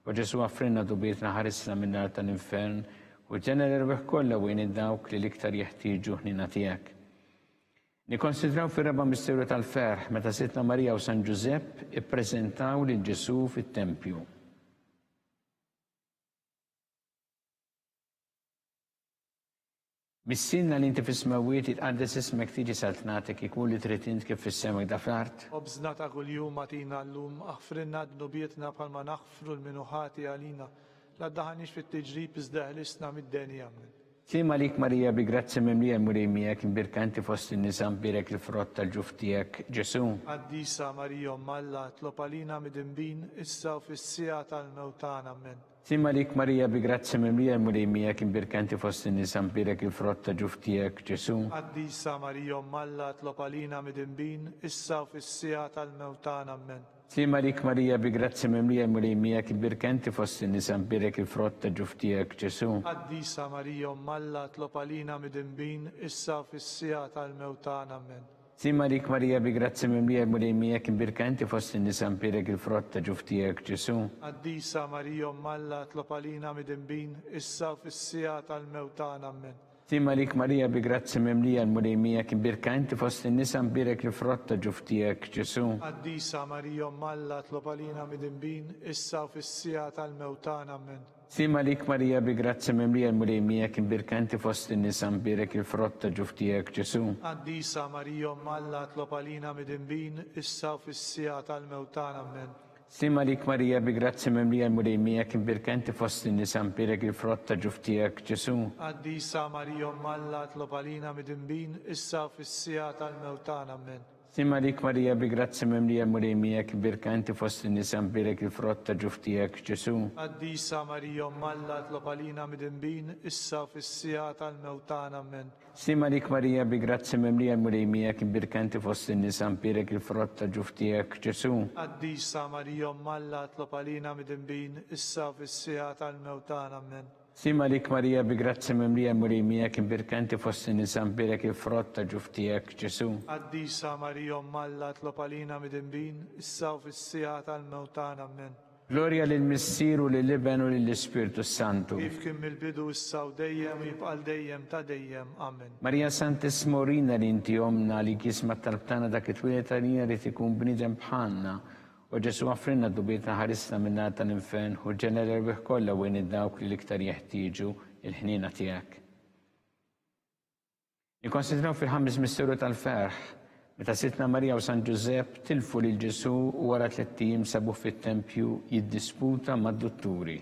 U Ġesu għafrinna dubietna ħarisna minn nar tal-infern u ġenerer u kolla u id-dawk li liktar jeħtieġu ħnina tiegħek. Nikkonsidraw fir-raba misteru tal-ferħ meta sitna Marija u San Giuseppe ippreżentaw lil Ġesu fit-Tempju. Missinna li inti fis-smawiet jitqaddes ismek tiġi saltnatek ikun li trid int kif fis-semek da fl-art. Obżna ta' kuljum għatina llum aħfrinna dnubietna bħal ma naħfru l-minuħati għalina la daħniex fit-tiġrib iżda ħlisna mid-deni amen. Slima lik Marija bi grazzi mimlija l-mulimija kien birkanti fost in-nisa mbirek il-frott tal-ġuf tiegħek Ġesu. Addisa Marija Malla tlopalina mid-imbin, issa u fissija tal-mewtana amen. Slima lik Marija bi grazzi mimlija l-mulimija kien birkanti fost in-nisa mbirek il-frott tal-ġuf tiegħek Ġesu. Addisa Marija Malla tlopalina mid-imbin, issa u fissija tal-mewtana amen. Sima lik Marija bi grazzi memlija mulimija kibir kenti fost in-nisa mbirek il-frott ta' ġuftijek Ġesu. Qaddisa Marija Umm Alla tlopalina midinbin issa fis-sija tal-mewtana amen. Sima lik Marija bi grazzi memlija mulimija kibir kenti fost in-nisa mbirek il-frott ta' ġuftijek Ġesu. Qaddisa Marija Umm Alla tlopalina midinbin issa fis-sija tal-mewtana amen. Sima lik Marija bi grazzi memlija mulimija kibir kenti fost in-nisa mbirek il-frott ta' ġuftijek Ġesu. Qaddisa Marija Umm Alla tlopalina midinbin issa fis-sija tal-mewtana amen. Sima lik Marija bi grazzi memlija mulimija kibir kenti fost in-nisa mbirek il-frott ta' ġuftijek Ġesu. Qaddisa Marija Umm Alla tlopalina midinbin issa fis-sija tal-mewtana amen. Sima lik Marija bi grazzi memlija mulimija kibir kenti fost in-nisa mbirek il-frott ta' ġuftijek Ġesu. Qaddisa Marija Umm Alla tlopalina midinbin issa fis-sija tal-mewtana amen. Sima lik Marija bi grazzi memlija mulimija kibir kenti fost in-nisa mbirek il-frott ta' ġuftijek Ġesu. Qaddisa Marija Umm Alla tlopalina midinbin issa fis-sija tal-mewtana amen. Sima lik Marija bi grazzi memlija mulimija kibir kenti fost in-nisa mbirek il-frott ta' ġuftijek Ġesu. Qaddisa Marija Umm Alla tlopalina midinbin issa fis-sija tal-mewtana amen. Sima lik Marija bi grazzi memlija mulimija kibir kenti fost in-nisa mbirek il-frott ta' ġuftijek Ġesu. Qaddisa Marija Umm Alla tlopalina midinbin issa fis-sija tal-mewtana amen. Gloria lill-Missieru lill-Iben u lill-Ispirtu Santu. Kif kien mill-bidu issa u dejjem jibqal dejjem ta' dejjem amen. Marija Santis Morina li inti omna li kisma talbtana dak it-twilet għalina li tikun bnidem bħalna. U Ġesu għafrinna d-dubieta ħarisna minna tal-infen u ġenera rbiħ kolla u id-dawk li l-iktar jeħtieġu il-ħnina tijak. Nikonsidraw fil-ħames misteru tal-ferħ, meta sitna Marija u San Giuseppe tilfu lil Ġesu u wara 3 tim sabu fit-tempju jiddisputa mad-dutturi.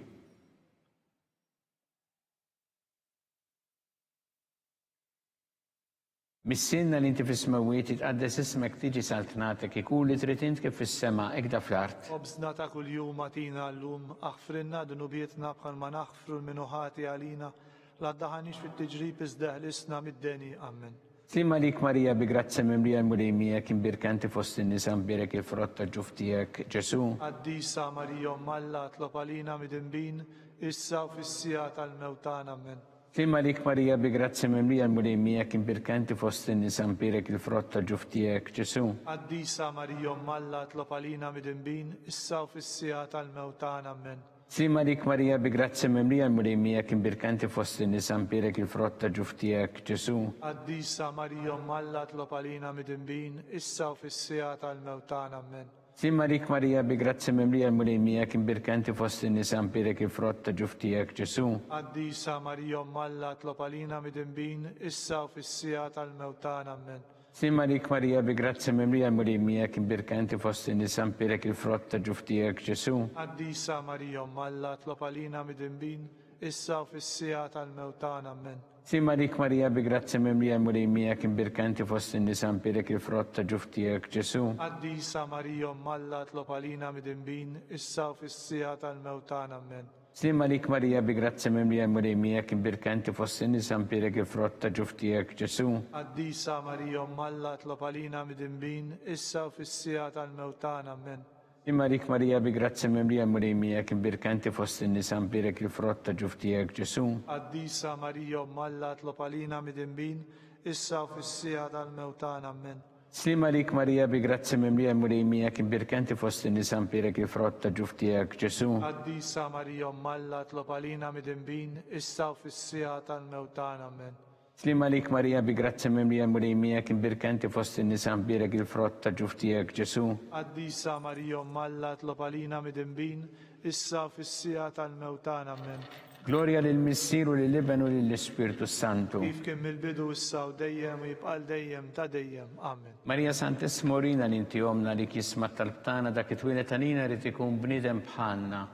Missinna li inti fis-smawiet jitqaddes ismek tiġi saltnatek ikun li trid int kif fis-sema ikda fl-art. Obżna ta' kuljum atina llum aħfrinna dunubietna bħal ma naħfru l-minuħati għalina la ddaħanix fit-tiġrib iżdeħlisna mid-deni amen. Sima lik Marija bi grazzi memlija mulimija kibir kenti fost in-nisa mbirek il-frott ta' ġuftijek Ġesu. Qaddisa Marija Umm Alla tlopalina midinbin issa fis-sija tal-mewtana amen. Sima lik Marija bi grazzi memlija mulimija kibir kenti fost in-nisa mbirek il-frott ta' ġuftijek Ġesu. Qaddisa Marija Umm Alla tlopalina midinbin issa fis-sija tal-mewtana amen. Sima lik Marija bi grazzi memlija mulimija kibir kenti fost in-nisa mbirek il-frott ta' ġuftijek Ġesu. Qaddisa Marija Umm Alla tlopalina midinbin issa fis-sija tal-mewtana amen. Sima lik Marija bi grazzi memlija mulimija kibir kenti fost in-nisa mbirek il-frott ta' ġuftijek Ġesu. Qaddisa Marija Umm Alla tlopalina midinbin issa fis-sija tal-mewtana amen. Sima lik Marija bi grazzi memlija mulimija kibir kenti fost in-nisa mbirek il-frott ta' ġuftijek Ġesu. Qaddisa Marija Umm Alla tlopalina midinbin issa fis-sija tal-mewtana amen. Sima lik Marija bi grazzi memlija mulimija kibir kenti fost in-nisa mbirek il-frott ta' ġuftijek Ġesu. Qaddisa Marija Umm Alla tlopalina midinbin issa fis-sija tal-mewtana amen. Sima lik Marija bi grazzi memlija mulimija kibir kenti fost in-nisa mbirek il-frott ta' ġuftijek Ġesu. Qaddisa Marija Umm Alla tlopalina midinbin issa fis-sija tal-mewtana amen. Sima lik Marija bi grazzi memlija mulimija kibir kenti fost in-nisa mbirek il-frott ta' ġuftijek Ġesu. Qaddisa Marija Umm Alla tlopalina midinbin issa fis-sija tal-mewtana amen. Sima lik Marija bi grazzi memlija mulimija kibir kenti fost in-nisa mbirek il-frott ta' ġuftijek Ġesu. Qaddisa Marija Umm Alla tlopalina midinbin issa fis-sija tal-mewtana amen. Sima lik Marija bi grazzi memlija mulimija kibir kenti fost in-nisa mbirek il-frott ta' ġuftijek Ġesu. Qaddisa Marija Umm Alla tlopalina midinbin issa fis-sija tal-mewtana amen. Gloria lill-Missieru lill-Iben u lill-Ispirtu Santu. Kif kien mill-bidu issa u dejjem jibqal dejjem ta' dejjem amen. Marija Santis Morina li inti omna li kisma talbtana dak it-twilet għalina li tikun bnidem bħalna.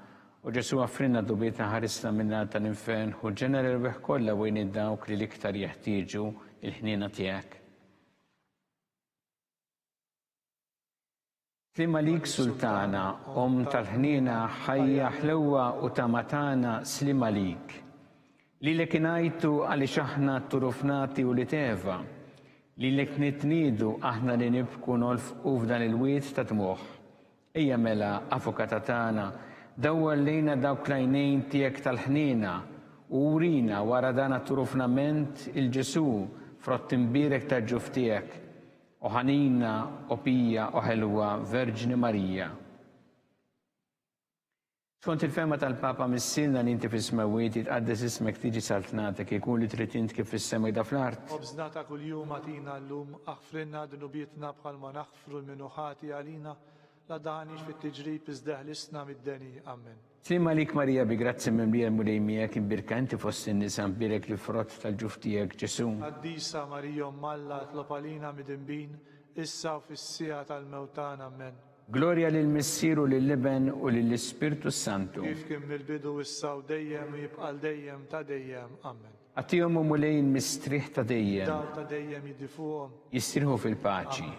U Ġesu għafrinna d-dubieta ħarisna minna tal-infen u ġenera rbiħ kolla u id-dawk li l-iktar jeħtieġu il-ħnina tijak. Sima lik Sultana, tal-ħnina ħajja ħlewa u tamatana slima lik. Li l kinajtu għali xaħna turufnati u li teva. Li l nitnidu aħna li nibku nolf u f'dan il-wiet ta' tmuħ. Ejja mela, Avukata tagħna, dawwar lejna dawk l-għajnejn tiegħek tal-ħniena u urina wara dan turufnament il-Ġesu frott imbierek tal-ġuf tiegħek. U ħanina, u pija, u ħelwa, Verġni Marija. Skont il-fema tal-Papa missilna li inti fis-smawiet jitqaddes ismek tiġi saltnatek ikun li trid int kif fis-sema jda fl-art. Obżnata kuljum għatina llum aħfrinna dnubietna bħalma naħfru l-minuħati għalina la daħniex fit-tiġrib iżdeħlisna mid-deni. Amen. Slima lik Marija bi grazzi mimlija mulejmijek imbirka inti fost in-nisa mbirek li frott tal-ġuf tiegħek Ġesu. Qaddisa Marija Malla tlopalina mid-imbin issa u fis-sija tal-mewtan. Amen. Gloria lil Missieru lill-Liben u lill-Ispirtu Santu. Kif kien mill-bidu issa u dejjem u jibqal dejjem ta' dejjem. Amen. Għatihom mulejn mistriħ ta' dejjem. Daw ta' dejjem jiddifuhom. Jistirħu fil-paċi.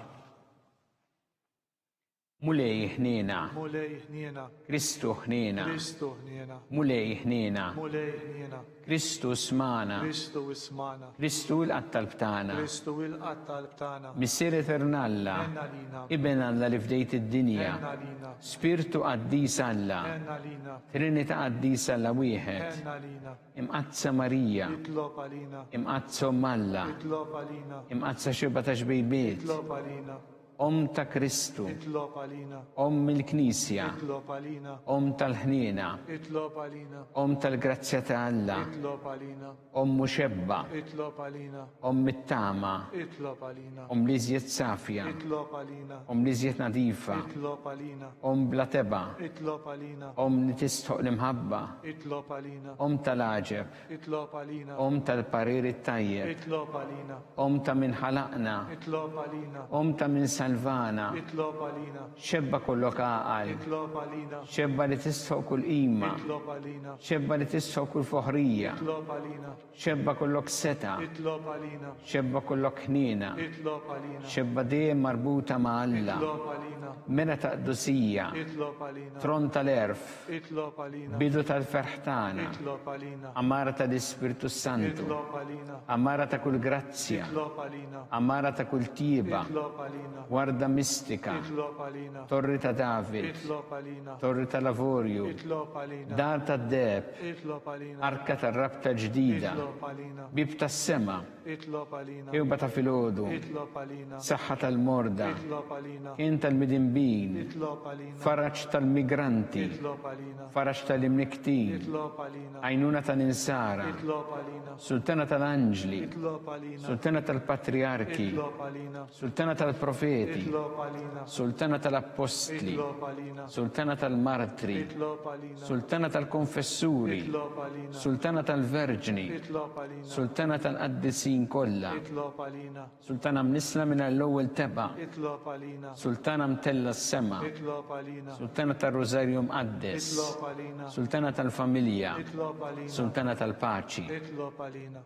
Mulej ħniena. Mulej ħniena. Kristu ħniena. Kristu ħniena. Mulej ħniena. Mulej ħniena. Kristu smana. Kristu ismana. Kristu il-qattal btana. Kristu il-qattal btana. Missier Eternalla. Enna lina. Iben Alla li fdejt id-dinja. Enna lina. Spiritu qaddis Alla. Enna lina. Trinita qaddis Alla wieħed. Enna lina. Imqazza Marija. Itlob għalina. Imqazza Alla. Itlob għalina. Imqazza xibba ta' xbejbiet. Itlob għalina. Ta' Kristu. Itlob għalina. Il-Knisja. Itlob għalina. Tal-ħniena. Itlob għalina. Tal-grazzja ta' Alla. Itlob għalina. Muxebba. Itlob għalina. Mit-tama. Itlob għalina. Liżjed safja. Itlob għalina. Liżjed nadifa. Itlob għalina. Bla teba. Itlob għalina. Li tistħoq l-imħabba. Itlob għalina. Tal-aġeb. Itlob għalina. Tal-parir it-tajjeb. Itlob għalina. Ta' min ħalaqna. Itlob għalina. Ta' min salvana. Itlob għalina. Xebba kollok għaqal. Itlob għalina. Xebba li tistħoq kull qima. Itlob għalina. Xebba li tistħoq kull foħrija. Itlob għalina. Xebba kollok seta. Itlob għalina. Xebba kollok ħniena. Itlob għalina. Xebba dejjem marbuta ma' Alla. Itlob għalina. Mena ta' qdusija. Itlob għalina. Tron tal-erf. Itlob għalina. Bidu tal-ferħtana. Itlob għalina. Amara tal-Ispirtu Santu. Itlob għalina. Amara ta' kull grazzja. Itlob għalina. Amara ta' kull tieba. Itlob għalina. Warda mistika. Itlob għalina. Torri ta' David. Itlob għalina. Torri ta' Lavorju. Itlob għalina. Dar ta' Deb. Itlob għalina. Arka ta' rabta ġdida. Itlob għalina. Bib ta' sema. Itlob għalina. Ewba ta' filodu. Itlob għalina. Saħħa tal-morda. Itlob għalina. Kien tal-midinbin. Itlob għalina. Faraċ tal-migranti. Itlob għalina. Faraċ tal-imniktin. Itlob għalina. Għajnuna tal-insara. Itlob għalina. Sultana tal-anġli. Itlob għalina. Sultana tal-patriarki. Itlob għalina. Sultana tal-profeti. Itlob għalina. Sultana tal-appostli. Itlob għalina. Sultana tal-martri. Itlob għalina. Sultana tal-konfessuri. Itlob għalina. Sultana tal-verġni. Itlob għalina. Sultana tal-qaddisin kollha. Itlob għalina. Sultana mnisla minn l-ewwel teba. Itlob għalina. Sultana mtella s-sema. Itlob għalina. Sultana tal-Rożarju mqaddes. Itlob għalina. Sultana tal-familja. Itlob għalina. Sultana tal-paċi. Itlob għalina.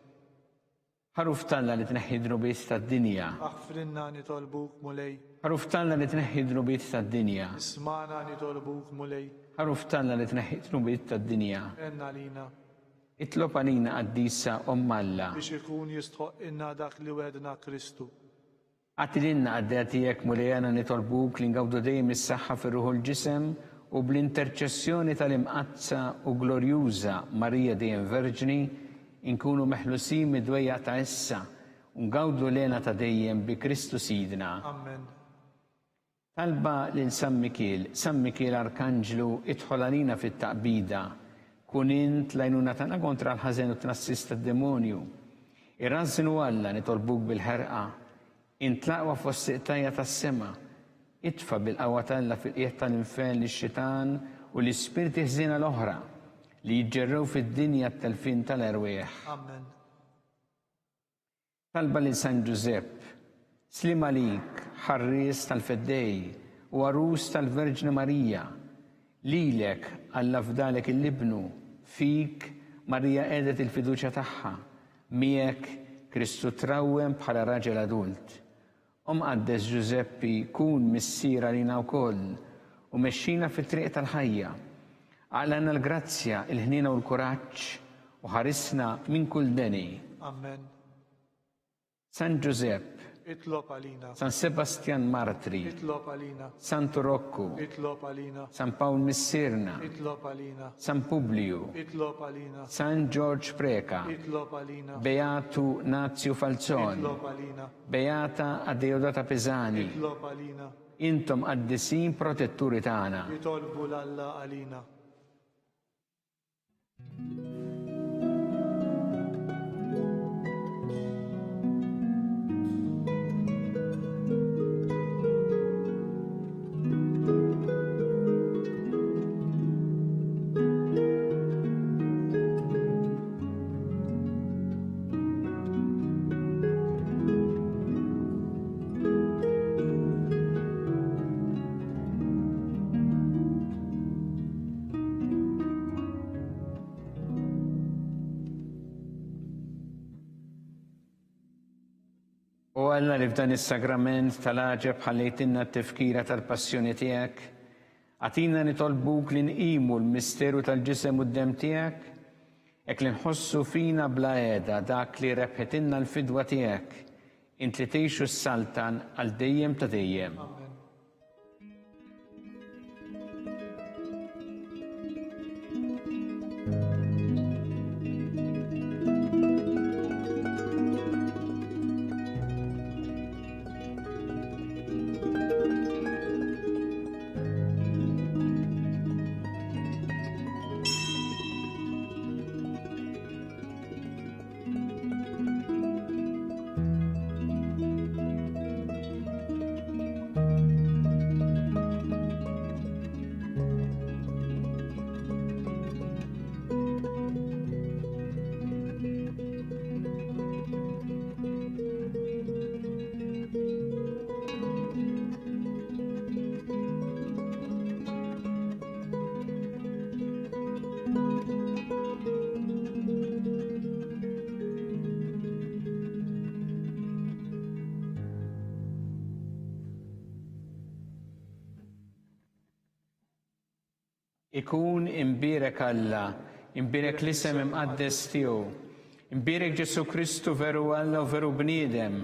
Ħaruf talla li tneħħi drubiet tad-dinja. Aħfrinna nitolbuk mulej. Ħaruf talla li tneħħi drubiet tad-dinja. Ismana nitolbuk mulej. Ħaruf talla li tneħħi drubiet tad-dinja. Enna lina. Itlob għalina qaddisa Alla. Biex ikun jistħoq inna dak li wedna Kristu. Għatilinna għaddejatijek mulejana nitolbuk li ngawdu dejjem is-saħħa fir-ruħu l-ġisem u bl-interċessjoni tal-imqazza u glorjuża Marija dejjem Verġni inkunu meħlusin mid-dwejja ta' issa u ngawdu lena ta' dejjem bi Kristu Sidna. Amen. Talba lil San Mikiel Arkanġlu idħol għalina fit-taqbida kun int lajnuna tagħna kontra l-ħażen u tnassista d-demonju. Irrażnu Alla nitolbuk bil-ħerqa intlaqwa fost siqtajja tas-sema. Itfa bil-qawwa talla fil-qiegħ tal-infern lix-xitan u l-ispirti ħżiena l-oħra li jġerrew fid-dinja t-telfin tal-erwieħ. Amen. Talba lil San Giusepp, slim għalik, ħarries tal-feddej u għarus tal-Verġni Marija, lilek Alla fdalek il-libnu, fik Marija edet il-fiduċja tagħha, miegħek Kristu trawwem bħala raġel adult. Qaddes Giuseppi kun missiera lina wkoll u mexxina fit-triq tal-ħajja. Għalana l-grazzja, il-ħnina u l-kuraġġ u ħarisna minn kull deni. Amen. San Giusepp, Itlob għalina. San Sebastian Martri, Itlob għalina. Santo Rocco, Itlob għalina. San Paul Missirna, Itlob għalina. San Publio, Itlob għalina. San George Preka, Itlob għalina. Beatu Nazio Falzon, Itlob għalina. Beata Adeodata Pesani, Itlob għalina. intom qaddisin protetturi tagħna. Jitolbu l-Alla għalina. U Alla li f'dan is-sagrament tal-aġeb ħallejtinna t-tifkira tal-passjoni tiegħek, għatina nitolbuk li nqimu l-misteru tal-ġisem u d-dem tiegħek, hekk li nħossu fina bla qiegħda dak li rebħetinna l-fidwa tiegħek, int li tgħixu s-saltan għal dejjem ta' dejjem. Ikun imbirek Alla, imbirek l-isem imqaddes tiegħu, imbirek Ġesu Kristu veru Alla u veru bniedem,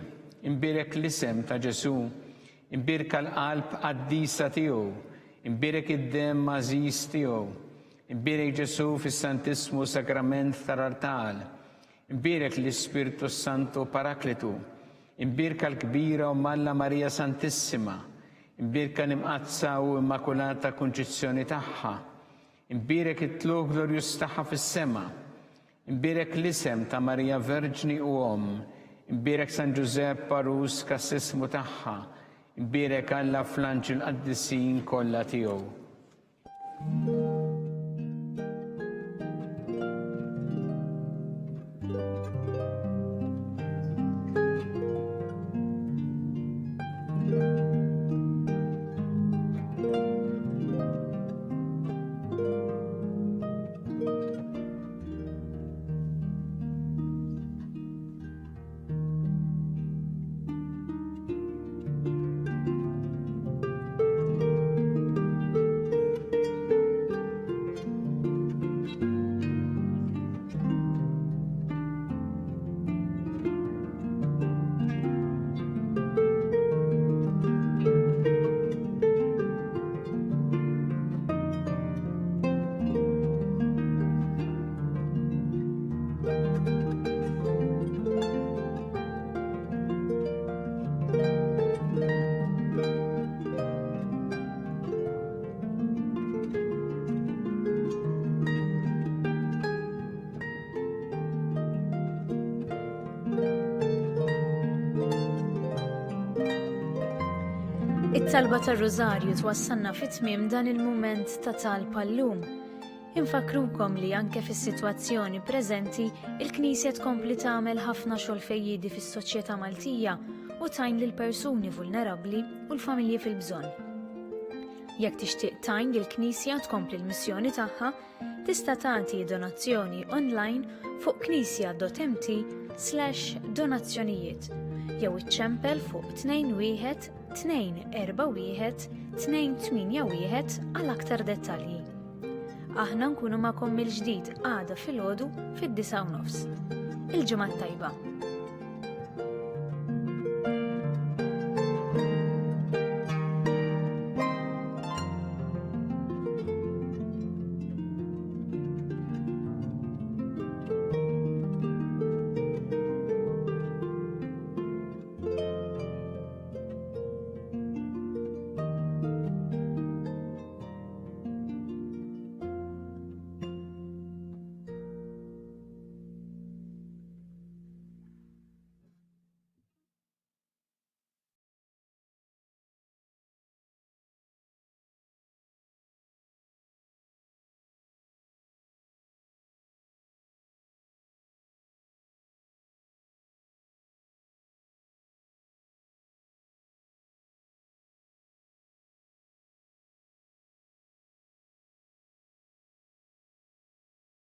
imbirek l-isem ta' Ġesu, imbirek l-qalb qaddisa tiegħu, imbirek id-dem mażis tiegħu, imbirek Ġesu fis-Santismu Sagrament tal-Altar, imbirek l-Ispirtu Santo Parakletu, imbirek l-kbira u Malla Marija Santissima, imbirek l-imqazza u immakulata konċizzjoni tagħha, imbirek it-tluq glorjus tagħha fis-sema, imbirek l-isem ta' Marija Verġni u imbirek San Giuseppe Parus kas-sismu tagħha, imbirek Alla fl-anġel qaddisin kollha tiegħu. It-talba tar-Rożarju twassalna fit-tmiem dan il-mument ta' talba llum. Infakrukom li anke fis-sitwazzjoni preżenti il-Knisja tkompli tagħmel ħafna xogħol fejjidi fis-soċjetà Maltija u tajn lil persuni vulnerabbli u l-familji fil-bżonn. Jekk tixtieq tajn lill-Knisja tkompli l-missjoni tagħha, tista' tagħti donazzjoni online fuq knisja.mt/donazzjonijiet jew iċċempel fuq 21-241-281 għal aktar dettalji. Aħna nkunu magħkom mill-ġdid għada filgħodu fid-9:30. Il-ġimgħa tajba.